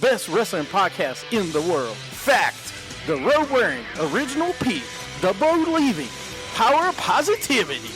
best wrestling podcast in the world. Fact, the road-wearing original Pete, the believing, power of positivity,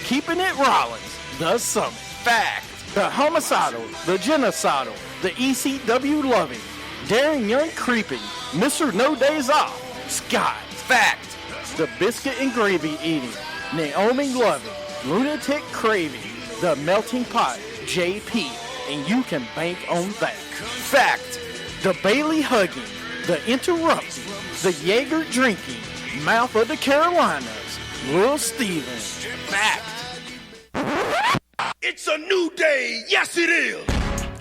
keeping it Rollins, the Summit. Fact, the homicidal, the genocidal, the ECW loving, daring young creeping, Mr. No Days Off, Scott. Fact, the biscuit and gravy eating, Naomi loving, lunatic craving, the melting pot, JP, and you can bank on that. Fact, the Bailey hugging, the interrupting, the Jaeger drinking, mouth of the Carolinas, Lil Steven. Fact. It's a new day. Yes, it is.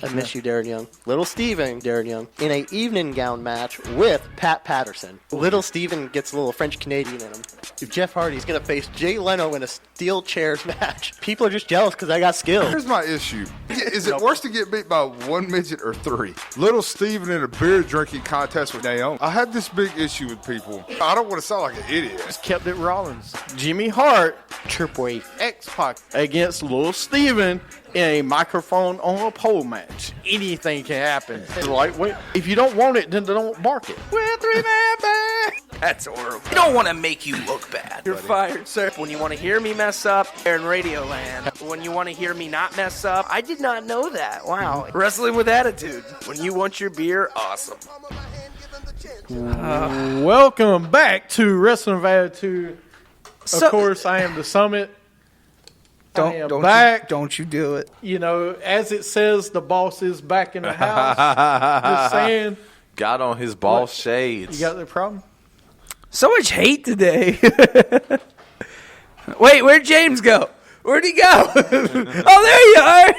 I miss you, Darren Young. Little Steven, Darren Young, in a evening gown match with Pat Patterson. Little Steven gets a little French-Canadian in him. If Jeff Hardy's going to face Jay Leno in a steel chairs match, people are just jealous because I got skills. Here's my issue. Is it worse to get beat by one midget or three? Little Steven in a beer drinking contest with Naomi. I have this big issue with people. I don't want to sound like an idiot. Just kept it Rollins. Jimmy Hart, Chirpwave. X-Pac against Lil Steven in a microphone on a pole match. Anything can happen. Lightweight. If you don't want it, then don't bark it. We're three-man band. That's horrible. I don't want to make you look bad. You're fired, sir. When you want to hear me mess up, they're in Radio Land. When you want to hear me not mess up, I did not know that. Wow. Wrestling with attitude. When you want your beer, awesome. Welcome back to Wrestling with Attitude. Of course, I am the Summit. Don't you do it. You know, as it says, the boss is back in the house. Just saying. Got on his boss shades. You got the problem? So much hate today. Wait, where'd James go? Where'd he go? Oh, there you are.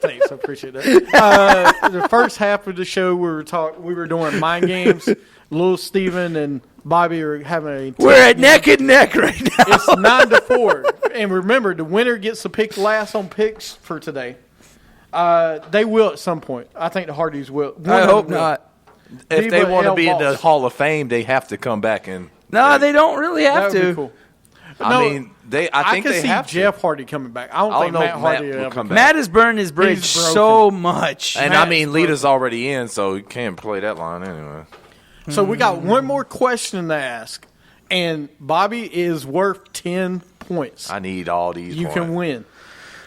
Thanks, I appreciate that. The first half of the show, we were doing mind games. Lil Steven and Bobby are having We're at neck and neck right now. It's 9-4. And remember, the winner gets to pick last on picks for today. They will at some point. I think the Hardys will. I hope not. If they want to be in the Hall of Fame, they have to come back and. No, they don't really have That would to. be cool. I mean, I think they have to. Jeff Hardy coming back. I don't think Matt Hardy will come back. Matt has burned his bridge so much. And I mean, Lita's already in, so you can't play that line anyway. So we got one more question to ask, and Bobby is worth 10 points. I need all these. You can win.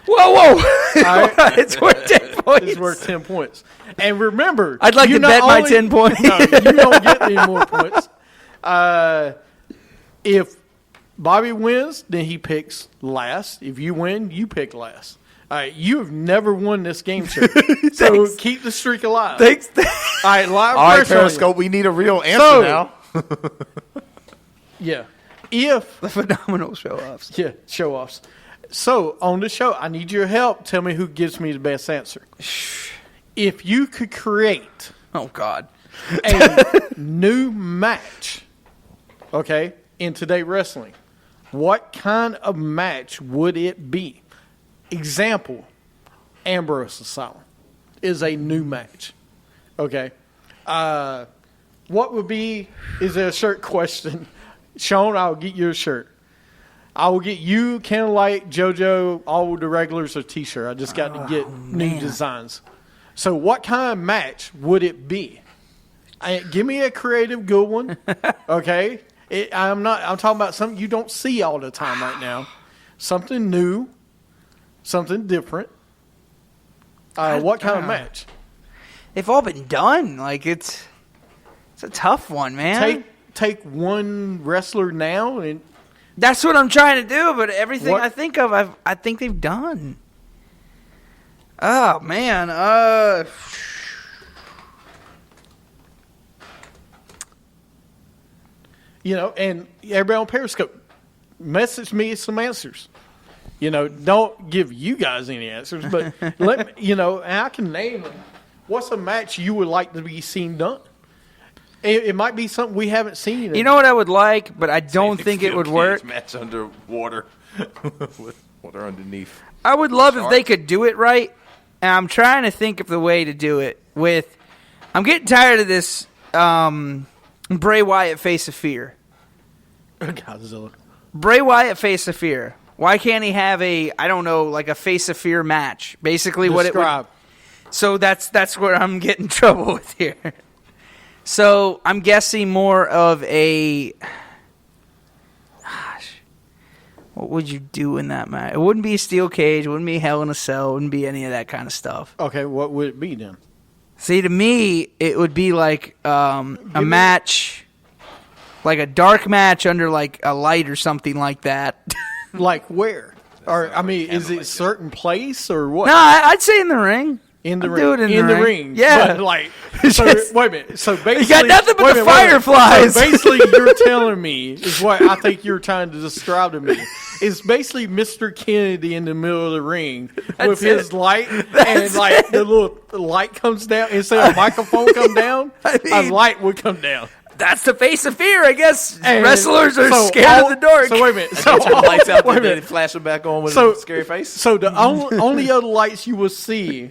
Whoa! Right. It's worth 10 points. It's worth 10 points. And remember, I'd like to bet my 10 points. No, you don't get any more points. If Bobby wins, then he picks last. If you win, you pick last. All right, you have never won this game show, so keep the streak alive. Thanks. All right, live all right, pressure on you. Periscope. We need a real answer now. Yeah, if The phenomenal show-offs. yeah, show offs. So on the show, I need your help. Tell me who gives me the best answer. If you could create Oh, God. a new match, okay, in Today Wrestling, what kind of match would it be? Example, Ambrose Asylum is a new match. Okay. What would be, is there a shirt question? Sean, I'll get you a shirt. I will get you, Candlelight, JoJo, all the regulars a t-shirt. I just got to get new designs. So what kind of match would it be? Give me a creative good one. Okay. I'm talking about something you don't see all the time right now. Something new. Something different. What kind of match? They've all been done. Like, it's a tough one, man. Take one wrestler now and That's what I'm trying to do, but everything I think of, I think they've done. Oh, man. you know, and everybody on Periscope, message me some answers. You know, don't give you guys any answers, but let me, you know, and I can name them. What's a match you would like to be seen done? It might be something we haven't seen. You know what I would like, but I don't think it would work? Match underwater with water underneath. I would love if they could do it right, and I'm trying to think of the way to do it with... I'm getting tired of this Bray Wyatt Face of Fear. Godzilla. Bray Wyatt Face of Fear. Why can't he have a Face of Fear match? Basically what it would... So that's where I'm getting trouble with here. So I'm guessing more of a. Gosh, what would you do in that match? It wouldn't be a steel cage. It wouldn't be Hell in a Cell. It wouldn't be any of that kind of stuff. Okay, what would it be then? See, to me, it would be like a match, like a dark match under like a light or something like that. Like where? Or I mean, is it a certain place or what? No, I'd say in the ring. In the I'd ring. do it in the ring. Yeah. But, like, so, wait a minute. So basically, you got nothing but wait a the minute, wait a minute. fireflies. So basically, you're telling me is what I think you're trying to describe to me. It's basically Mr. Kennedy in the middle of the ring with his light, and like the little light comes down instead of a microphone come down, a light would come down. That's the face of fear, I guess. And wrestlers are so scared of the dark. So wait a minute. So turn the lights out wait a and then minute. flash them back on with So- a scary face. So the only other lights you will see.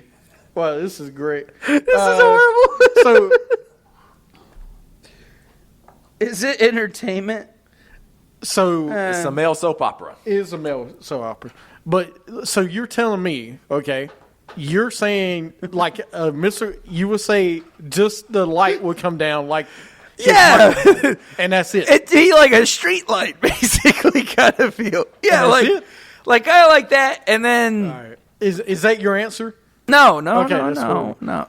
Wow, this is great. This is horrible. So Is it entertainment? It's a male soap opera. it is a male soap opera, but so you're telling me, okay? You're saying like Mr. You would say just the light would come down like. Yeah. And that's it. It'd be like a street light, basically, kind of feel. Yeah, that's like it? like I like that, and then All right. Is that your answer? no, Okay, that's cool. no.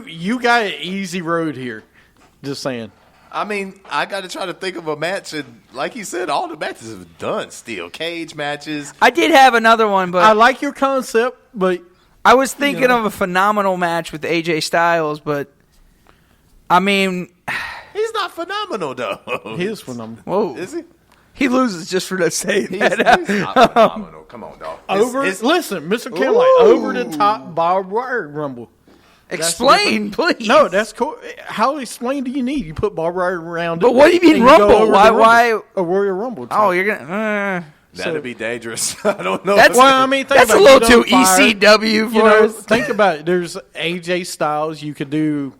You got an easy road here. Just saying. I mean, I got to try to think of a match, and like he said, all the matches have done steel cage matches. I did have another one, but I like your concept, but I was thinking of a phenomenal match with AJ Styles, but I mean, He's not phenomenal though. his phenomenal. whoa, Is he? he loses just for that saying He's, that. he's not phenomenal. Come on, dog. Listen, Mr. Kenlight, over the top barbed wire rumble. Explain, please. No, that's cool. How explain do you need? You put barbed wire around it. But what do you mean and go rumble? over the Why- A Royal Rumble. Type. Oh, you're gonna. That'd be dangerous. I don't know. That's- Well, I mean, think That's a about little it. You too don't fire- ECW for You know, us. think about it. There's AJ Styles. You could do,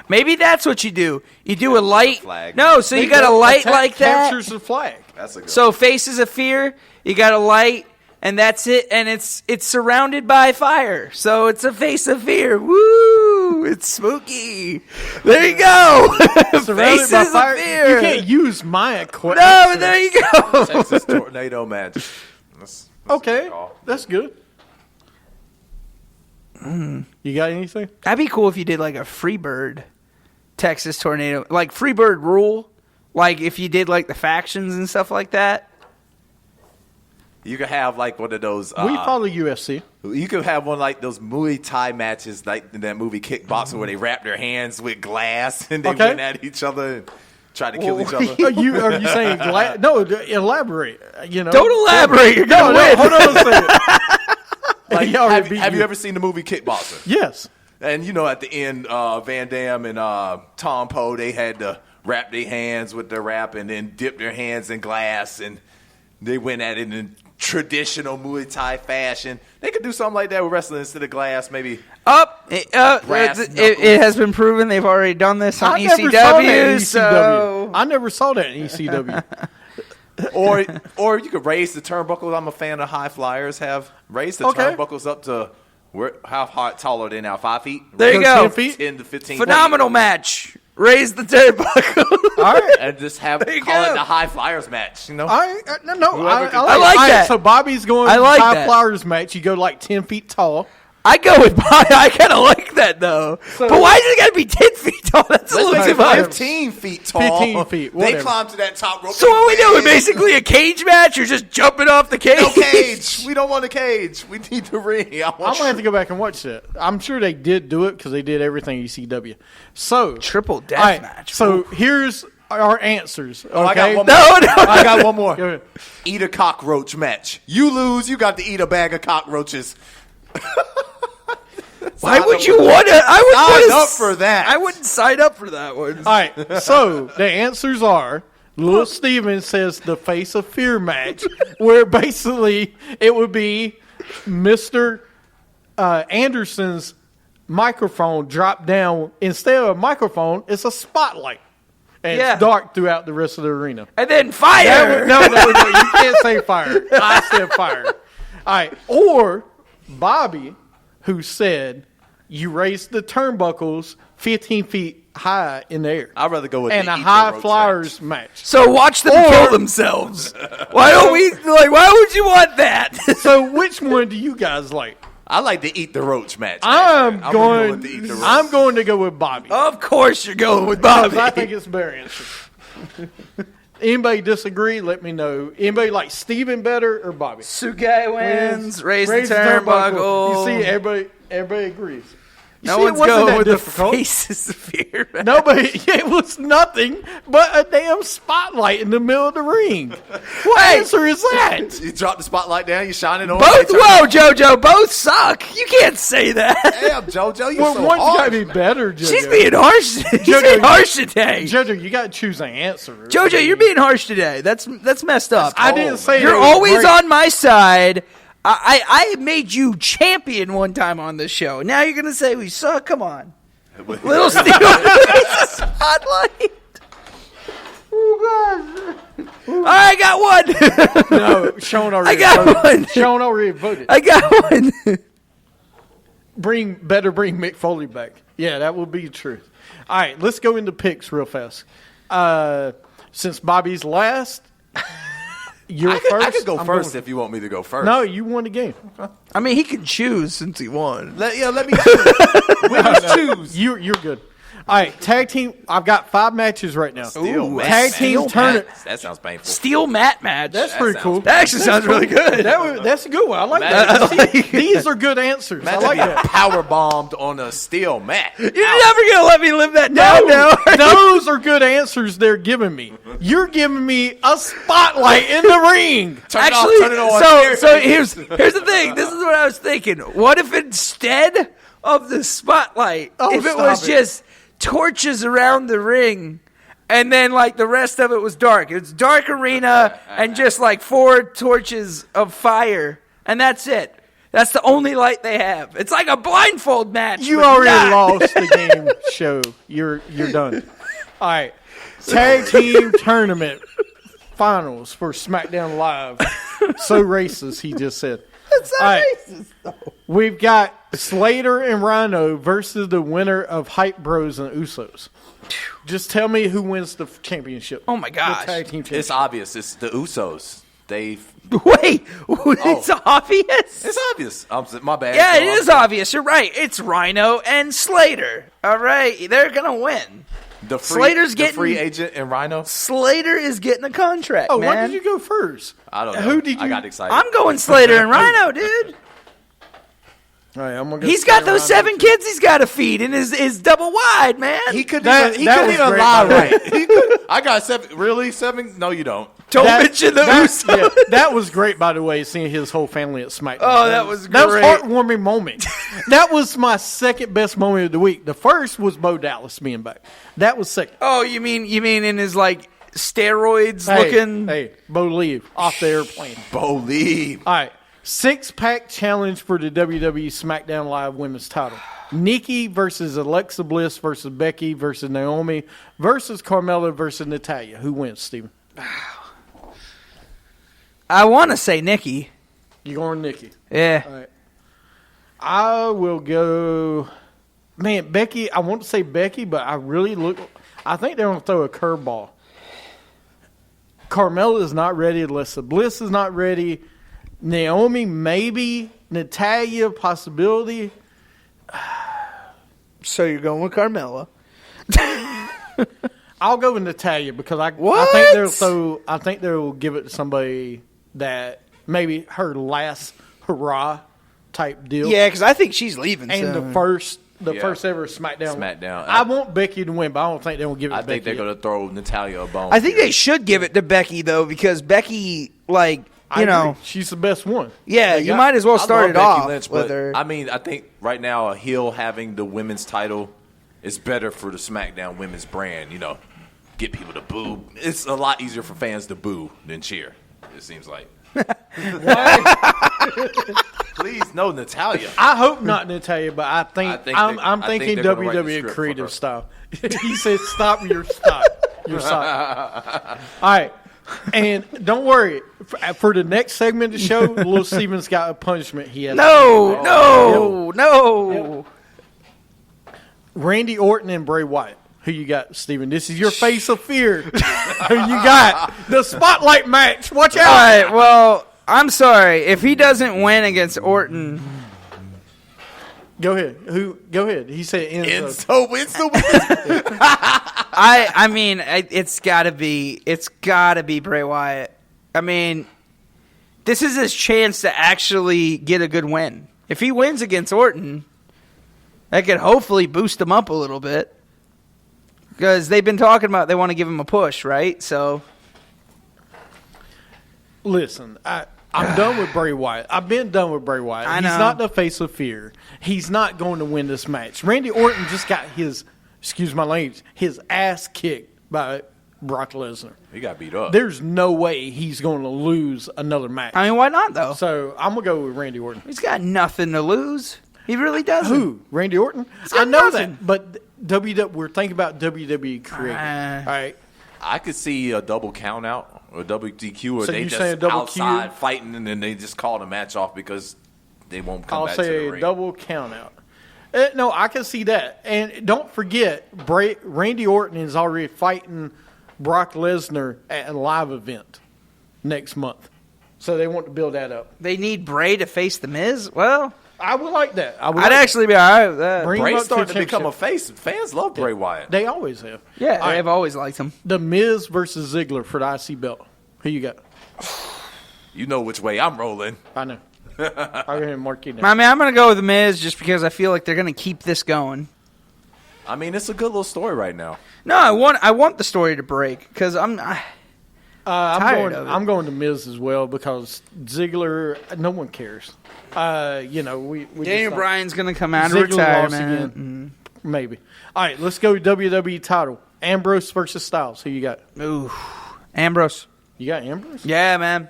Maybe that's what you do. You do a light. flag. No, so you got a light like that. Captures the flag. That's a good So Faces of Fear, you got a light, and that's it. And it's surrounded by fire. So it's a face of fear. Woo! It's spooky. There you go. Surrounded Faces by fire. of Fear. You can't use my equipment. No, but there you go. Texas tornado match. That's Okay, good. that's good. You got anything? That'd be cool if you did like a Freebird Texas tornado, like Freebird rule. Like if you did like the factions and stuff like that. You could have like one of those. We follow UFC. You could have one like those Muay Thai matches, like in that movie Kickboxing, where they wrap their hands with glass and they Okay. went at each other and try to kill each Are other. you saying no? Elaborate. Don't elaborate. You're gonna win. Hold on a second. Like, He already beat have you you. ever seen the movie Kickboxer? Yes. And at the end, Van Damme and Tom Poe, they had to wrap their hands with the wrap and then dip their hands in glass, and they went at it in traditional Muay Thai fashion. They could do something like that with wrestling instead of glass, maybe. Brass it has been proven they've already done this on I never saw that in ECW. So I never saw that in ECW. Or you could raise the turnbuckles. I'm a fan of high flyers. Have raised the Okay. turnbuckles up to how tall are they now? 5 feet. there you So go. 10 feet? 10 to 15. Phenomenal match. Raise the turnbuckle. All right. And just have you call it go. the high flyers match. No, I I like All that. So Bobby's going I like high that. flyers match. You go like 10 feet tall. I go with Bobby. I kind of like that though. But why does it got to be 10 feet tall? That's a Let's little make too it much. 15 feet tall. 15 feet, They whatever. climb to that top rope. So what we doing? Basically a cage match? You're just jumping off the cage? No cage. We don't want a cage. We need the ring. I'm going to have to go back and watch that. I'm sure they did do it because they did everything ECW. So Triple death all right, match. So here's our answers. Okay? I got one more. No. I got one more. Go ahead. Eat a cockroach match. You lose, you got to eat a bag of cockroaches. Why would you want to? I would Sign wanna up for that. I wouldn't sign up for that one. All right. So the answers are Lil Steven says the Face of Fear match, where basically it would be Mr. Anderson's microphone dropped down. Instead of a microphone, it's a spotlight. And Yeah. it's dark throughout the rest of the arena. And then fire. No, you can't say fire. I said fire. All right. Or Bobby, who said you raised the turnbuckles 15 feet high in the air. I'd rather go with and the a Eat the high Roach flyers match. So watch them kill themselves. Why don't we? Like, why would you want that? So which one do you guys like? I like the Eat the Roach match. I'm gonna going. go with the Eat the Roach. I'm going to go with Bobby. Of course, you're going with Because Bobby. I think it's better answer. Anybody disagree? Let me know. Anybody like Steven better or Bobby? Sugai wins. Raise the Raise turnbuckle. You see, everybody agrees. You No see, it one's wasn't going that with difficult. the faces of fear. Nobody. It was nothing but a damn spotlight in the middle of the ring. What answer is that? You drop the spotlight down, you shine it on. Both, whoa, JoJo, both suck. You can't say that. Damn, JoJo, you Well, so one's got hard. to be better, JoJo. She's being harsh. She's being harsh today. JoJo, you got to choose an answer. JoJo, you're being harsh today. That's messed up. I didn't say You're it was always great. on my side. I made you champion one time on this show. Now you're going to say we suck? Come on. Little Steve spotlight. Oh, I got one. No, Sean already I got voted. one. Sean already voted. I got one. Better bring Mick Foley back. Yeah, that will be the truth. All right, let's go into picks real fast. Since Bobby's last, you're first. I could go I'm first going- if you want me to go first. No, you won the game. I mean, he can choose since he won. Let me choose. Winners choose. You're good. All right, tag team. I've got 5 matches right now. Steel match. Tag team Steel tournament. That sounds painful. Steel mat match. That's pretty sounds cool. That actually sounds really good. That's a good one. I like Imagine- that. See, these are good answers. I Imagine like being that. power bombed on a steel mat. You're never going to let me live that down now. Those are good answers they're giving me. You're giving me a spotlight in the ring. Turn Actually, it off, turn it on. so here's the thing. This is what I was thinking. What if instead of the spotlight, if it stop was it. just torches around the ring, and then like the rest of it was dark? It's dark arena and just like 4 torches of fire, and that's it. That's the only light they have. It's like a blindfold match. You but already not. lost the game show. You're done. All right. Tag team tournament finals for SmackDown Live. So racist, he just said. That's not All right. racist, though. We've got Slater and Rhino versus the winner of Hype Bros and Usos. Just tell me who wins the championship. Oh, my gosh. The tag team It's championship. obvious. It's the Usos. They've. Wait, it's obvious? It's obvious. My bad. Yeah, it is obvious. You're right. It's Rhino and Slater. All right, they're gonna win. The Slater's the getting- free agent and Rhino. Slater is getting a contract. Oh, man. why did you go first? I don't know. Who did I you- got excited. I'm going Slater and Rhino, dude. All right, I'm gonna go He's got Slater those Rhino. 7 kids he's got to feed, and is double wide, man. He couldn't That- even, he that couldn't was even great, lie by the way. right. He could, I got 7. Really? 7? No, you don't. Don't mention the Usos. Yeah, that was great, by the way, seeing his whole family at SmackDown. Oh, that was That was great. heartwarming moment. That was my second best moment of the week. The first was Bo Dallas being back. That was second. Oh, you mean in his like steroids Hey, looking? Hey, Bo leave off the airplane. Believe. All right, 6-pack challenge for the WWE SmackDown Live Women's Title. Nikki versus Alexa Bliss versus Becky versus Naomi versus Carmella versus Natalya. Who wins, Steven? I want to say Nikki. You going Nikki? Yeah. All right. I will go. Man, Becky. I want to say Becky, but I think they're going to throw a curveball. Carmella is not ready. Alexa Bliss is not ready. Naomi, maybe. Natalya, possibility. So you're going with Carmella. I'll go with Natalya because I What? think they'll throw. I think they'll give it to somebody that maybe her last hurrah type deal. Yeah, because I think she's leaving. And soon. the first Yeah. ever SmackDown. SmackDown. I want Becky to win, but I don't think they'll give it I to think Becky. they're going to throw Natalya a bone. I think they should give it to Becky though, because Becky, like, I you know, agree. She's the best one. yeah, They you got- might as well I start love it Becky off Lynch, with but her. I mean, I think right now a heel having the women's title is better for the SmackDown women's brand. You know, get people to boo. It's a lot easier for fans to boo than cheer. It seems like. Please, no, Natalya. I hope not Natalya, but I think, I think I'm I think thinking they're gonna write the WWE script for creative her. style. He said, "Stop your stop your stop." All right, And don't worry, for the next segment of the show, Little Steven's got a punishment he has. No. Randy Orton and Bray Wyatt. Who you got, Steven? This is your face of fear. Who you got? The spotlight match. Watch out. All right, well, I'm sorry. If he doesn't win against Orton... Go ahead. Go ahead. He said Enzo. I mean, it's gotta be Bray Wyatt. I mean, this is his chance to actually get a good win. If he wins against Orton, that could hopefully boost him up a little bit. Because they've been talking about they want to give him a push, right? So, listen, I'm done with Bray Wyatt. I've been done with Bray Wyatt. I know. He's not the face of fear. He's not going to win this match. Randy Orton just got his, excuse my language, his ass kicked by Brock Lesnar. He got beat up. There's no way he's going to lose another match. I mean, why not, though? So I'm going to go with Randy Orton. He's got nothing to lose. He really doesn't. Who? Randy Orton? got I know nothing. that, but we're thinking about WWE creating. All right. I could see a double count out or double DQ, or So they you saying just double outside Q? fighting and then they just call the match off because they won't come I'll back to the say ring. double count out. No, I can see that. And don't forget, Randy Orton is already fighting Brock Lesnar at a live event next month. So they want to build that up. They need Bray to face The Miz? Well, I would like that. I'd actually be all right with that. Bring him Bray's up to starting to the become a championship. face. Fans love Bray Wyatt. They always have. Yeah, All right. they've always liked him. The Miz versus Ziggler for the IC belt. Who you got? You know which way I'm rolling. I know. I'll go ahead and mark you down. I mean, I'm going to go with The Miz just because I feel like they're going to keep this going. I mean, it's a good little story right now. No, I want the story to break because tired of it. I'm going to Miz as well because Ziggler, no one cares. We Daniel just Bryan's going to come out of Ziggler lost retirement. again. Maybe. All right, let's go WWE title. Ambrose versus Styles. Who you got? Ooh, Ambrose. You got Ambrose? Yeah, man.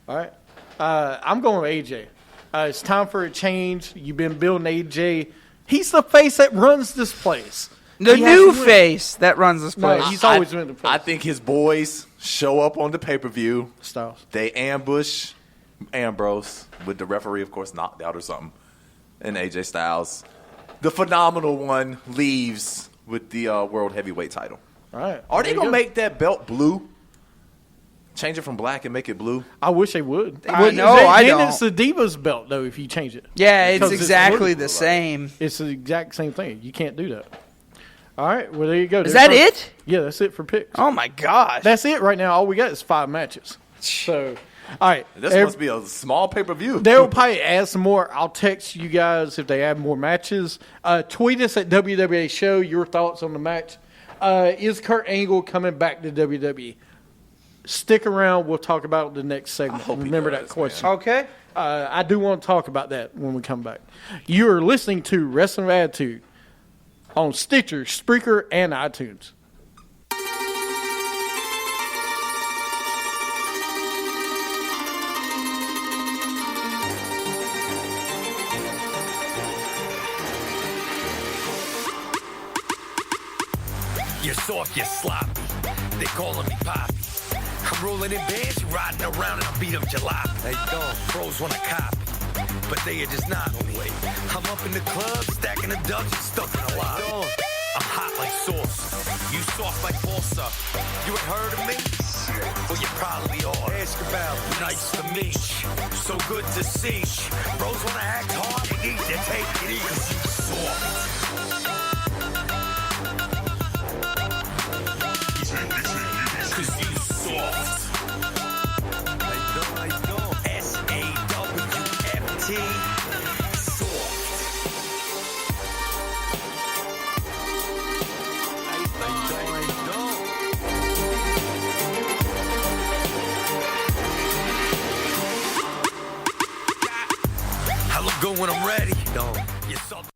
All right. I'm going with AJ. It's time for a change. You've been building AJ. He's the face that runs this place. The He has new to win. face that runs this place. He's always been the face. I think his boys show up on the pay-per-view. Styles. They ambush Ambrose with the referee, of course, knocked out or something. And AJ Styles. The phenomenal one leaves with the World Heavyweight title. All right. Are There they you going to go. make that belt blue? Change it from black and make it blue? I wish they would. I know, I then don't. it's the Divas belt, though, if you change it. Yeah, it's Because exactly blue. the same. It's the exact same thing. You can't do that. All right. Well, there you go. Is that it? Yeah, that's it for picks. Oh, my gosh. That's it right now. All we got is 5 matches. So, all right. This must be a small pay-per-view. They'll probably add some more. I'll text you guys if they add more matches. Tweet us at WWE Show your thoughts on the match. Is Kurt Angle coming back to WWE? Stick around. We'll talk about it in the next segment. hope he Remember that does, question. man. Okay. I do want to talk about that when we come back. You are listening to Wrestling Attitude on Stitcher, Spreaker, and iTunes. You're soft, you're sloppy. They calling me Poppy. I'm rolling in bands, riding around and I beat up jalopy. Hey, dog, pros wanna copy, but they are just not on the way. I'm up in the club, stacking the dubs and stuck in a lot. I'm hot like sauce. You soft like balsa. You ain't heard of me? Well, you probably are. Ask about me. Nice to meet you. So good to see you. Bros wanna act hard, you need to take it easy. 'Cause you soft. Cause you soft. I know. S-A-W-F-T. Soft. I know. I look good when I'm ready. Don't. You're soft.